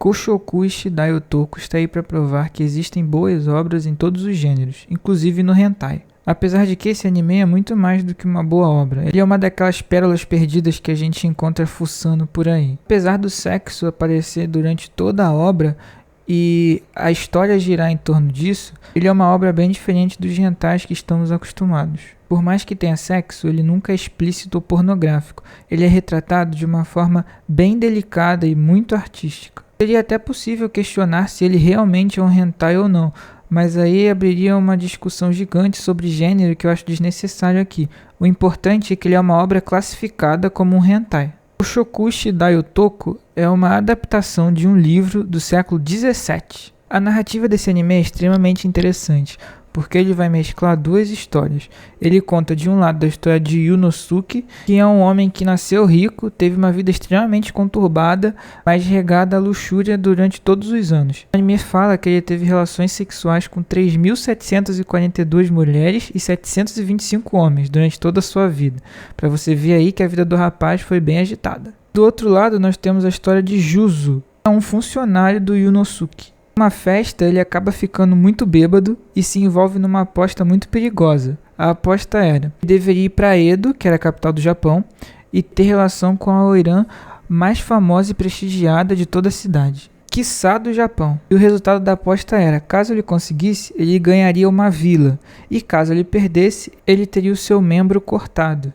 Koshoku Shidai Otoko está aí para provar que existem boas obras em todos os gêneros, inclusive no hentai. Apesar de que esse anime é muito mais do que uma boa obra, ele é uma daquelas pérolas perdidas que a gente encontra fuçando por aí. Apesar do sexo aparecer durante toda a obra e a história girar em torno disso, ele é uma obra bem diferente dos hentais que estamos acostumados. Por mais que tenha sexo, ele nunca é explícito ou pornográfico. Ele é retratado de uma forma bem delicada e muito artística. Seria até possível questionar se ele realmente é um hentai ou não, mas aí abriria uma discussão gigante sobre gênero que eu acho desnecessário aqui. O importante é que ele é uma obra classificada como um hentai. Koshoku Shidai Otoko é uma adaptação de um livro do século XVII. A narrativa desse anime é extremamente interessante, porque ele vai mesclar duas histórias. Ele conta de um lado da história de Yunosuke, que é um homem que nasceu rico, teve uma vida extremamente conturbada, mas regada à luxúria durante todos os anos. O anime fala que ele teve relações sexuais com 3.742 mulheres e 725 homens durante toda a sua vida. Para você ver aí que a vida do rapaz foi bem agitada. Do outro lado nós temos a história de Juzo, um funcionário do Yunosuke. Numa festa, ele acaba ficando muito bêbado e se envolve numa aposta muito perigosa. A aposta era que deveria ir para Edo, que era a capital do Japão, e ter relação com a oirã mais famosa e prestigiada de toda a cidade, quiçá do Japão. E o resultado da aposta era, caso ele conseguisse, ele ganharia uma vila, e caso ele perdesse, ele teria o seu membro cortado.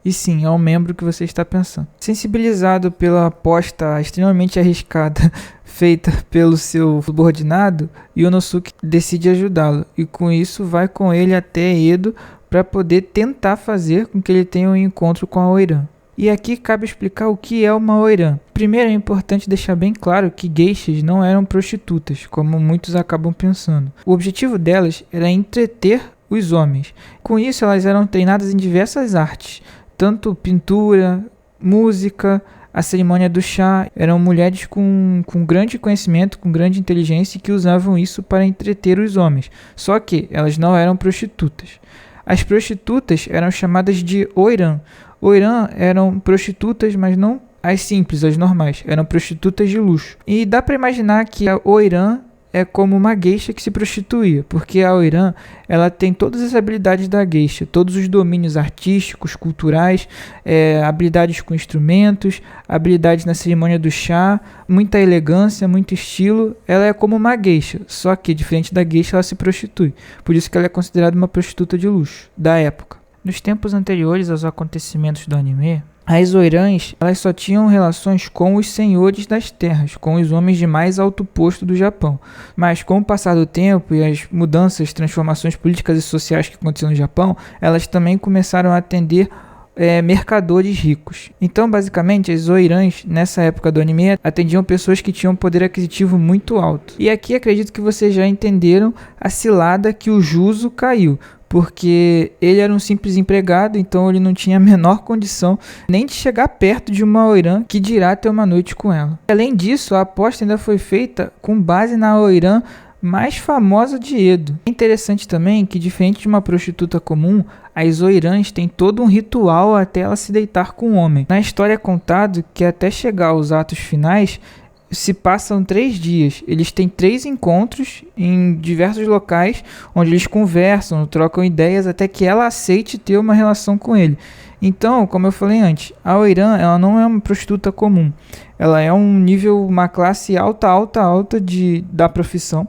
E sim, é o membro que você está pensando. Sensibilizado pela aposta extremamente arriscada feita pelo seu subordinado, Yunosuke decide ajudá-lo. E com isso vai com ele até Edo para poder tentar fazer com que ele tenha um encontro com a oirã. E aqui cabe explicar o que é uma oirã. Primeiro é importante deixar bem claro que geishas não eram prostitutas, como muitos acabam pensando. O objetivo delas era entreter os homens. Com isso elas eram treinadas em diversas artes, tanto pintura, música, a cerimônia do chá. Eram mulheres com grande conhecimento, com grande inteligência, que usavam isso para entreter os homens. Só que elas não eram prostitutas. As prostitutas eram chamadas de oirã. Oirã eram prostitutas, mas não as simples, as normais. Eram prostitutas de luxo. E dá para imaginar que a oirã é como uma geisha que se prostituía, porque a oirã ela tem todas as habilidades da geisha, todos os domínios artísticos, culturais, habilidades com instrumentos, habilidades na cerimônia do chá, muita elegância, muito estilo. Ela é como uma geisha, só que diferente da geisha ela se prostitui, por isso que ela é considerada uma prostituta de luxo da época. Nos tempos anteriores aos acontecimentos do anime, as oirãs elas só tinham relações com os senhores das terras, com os homens de mais alto posto do Japão. Mas com o passar do tempo e as mudanças, transformações políticas e sociais que aconteceram no Japão, elas também começaram a atender mercadores ricos. Então, basicamente, as oirãs, nessa época do anime, atendiam pessoas que tinham um poder aquisitivo muito alto. E aqui acredito que vocês já entenderam a cilada que o Juzo caiu, porque ele era um simples empregado, então ele não tinha a menor condição nem de chegar perto de uma oirã, que dirá ter uma noite com ela. Além disso, a aposta ainda foi feita com base na oirã mais famosa de Edo. É interessante também que, diferente de uma prostituta comum, as oirãs têm todo um ritual até ela se deitar com o homem. Na história é contado que até chegar aos atos finais se passam 3 dias. Eles têm 3 encontros em diversos locais, onde eles conversam, trocam ideias, até que ela aceite ter uma relação com ele. Então, como eu falei antes, a oirã ela não é uma prostituta comum. Ela é um nível, uma classe alta da profissão,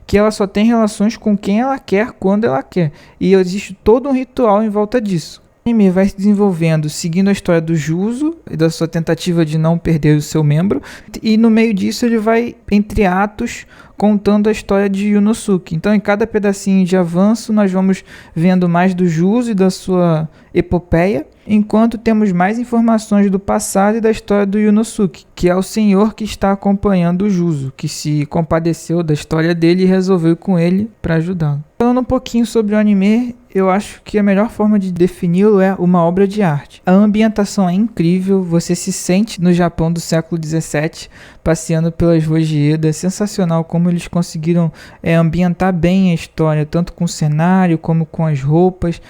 que ela só tem relações com quem ela quer, quando ela quer. E existe todo um ritual em volta disso. O anime vai se desenvolvendo seguindo a história do Juzo e da sua tentativa de não perder o seu membro, e no meio disso ele vai, entre atos, contando a história de Yunosuke. Então, em cada pedacinho de avanço, nós vamos vendo mais do Juzo e da sua epopeia, enquanto temos mais informações do passado e da história do Yunosuke, que é o senhor que está acompanhando o Juzo, que se compadeceu da história dele e resolveu ir com ele para ajudá-lo. Falando um pouquinho sobre o anime, eu acho que a melhor forma de defini-lo é uma obra de arte. A ambientação é incrível, você se sente no Japão do século XVII, passeando pelas ruas de Edo. É sensacional como eles conseguiram ambientar bem a história, tanto com o cenário como com as roupas.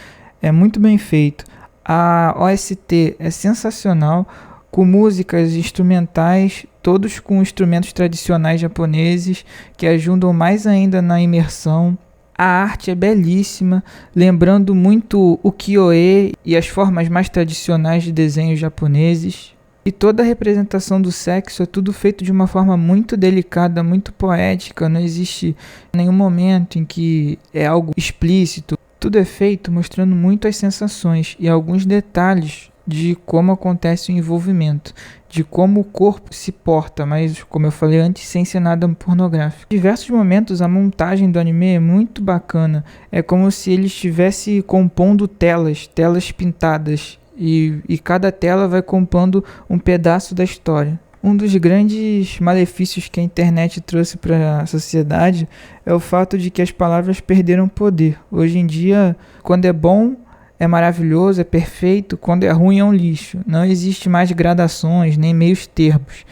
É muito bem feito. A OST é sensacional, com músicas instrumentais todos com instrumentos tradicionais japoneses que ajudam mais ainda na imersão. A arte é belíssima, lembrando muito o Kyoe e as formas mais tradicionais de desenhos japoneses. E toda a representação do sexo é tudo feito de uma forma muito delicada, muito poética. Não existe nenhum momento em que é algo explícito. Tudo é feito mostrando muito as sensações e alguns detalhes de como acontece o envolvimento, de como o corpo se porta, mas como eu falei antes, sem ser nada pornográfico. Em diversos momentos a montagem do anime é muito bacana, é como se ele estivesse compondo telas pintadas e cada tela vai compondo um pedaço da história. Um dos grandes malefícios que a internet trouxe para a sociedade é o fato de que as palavras perderam poder. Hoje em dia, quando é bom, é maravilhoso, é perfeito, quando é ruim é um lixo. Não existe mais gradações, nem meios termos.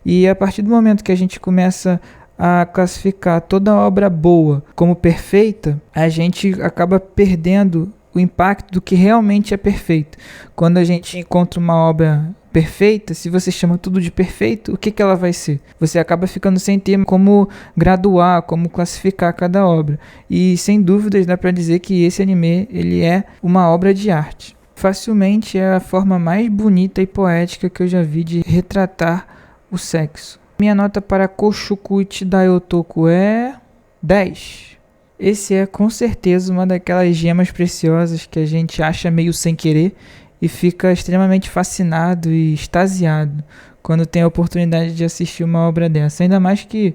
E a partir do momento que a gente começa a classificar toda obra boa como perfeita, a gente acaba perdendo o impacto do que realmente é perfeito. Quando a gente encontra uma obra perfeita, se você chama tudo de perfeito, o que ela vai ser? Você acaba ficando sem ter como graduar, como classificar cada obra. E sem dúvidas dá para dizer que esse anime ele é uma obra de arte. Facilmente é a forma mais bonita e poética que eu já vi de retratar o sexo. Minha nota para Koshukuichi Daiotoku é 10. Esse é com certeza uma daquelas gemas preciosas que a gente acha meio sem querer e fica extremamente fascinado e extasiado quando tem a oportunidade de assistir uma obra dessa, ainda mais que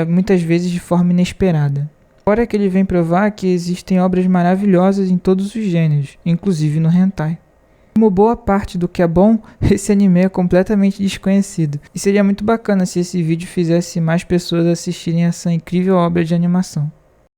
muitas vezes de forma inesperada. Fora que ele vem provar que existem obras maravilhosas em todos os gêneros, inclusive no hentai. Como boa parte do que é bom, esse anime é completamente desconhecido, e seria muito bacana se esse vídeo fizesse mais pessoas assistirem essa incrível obra de animação.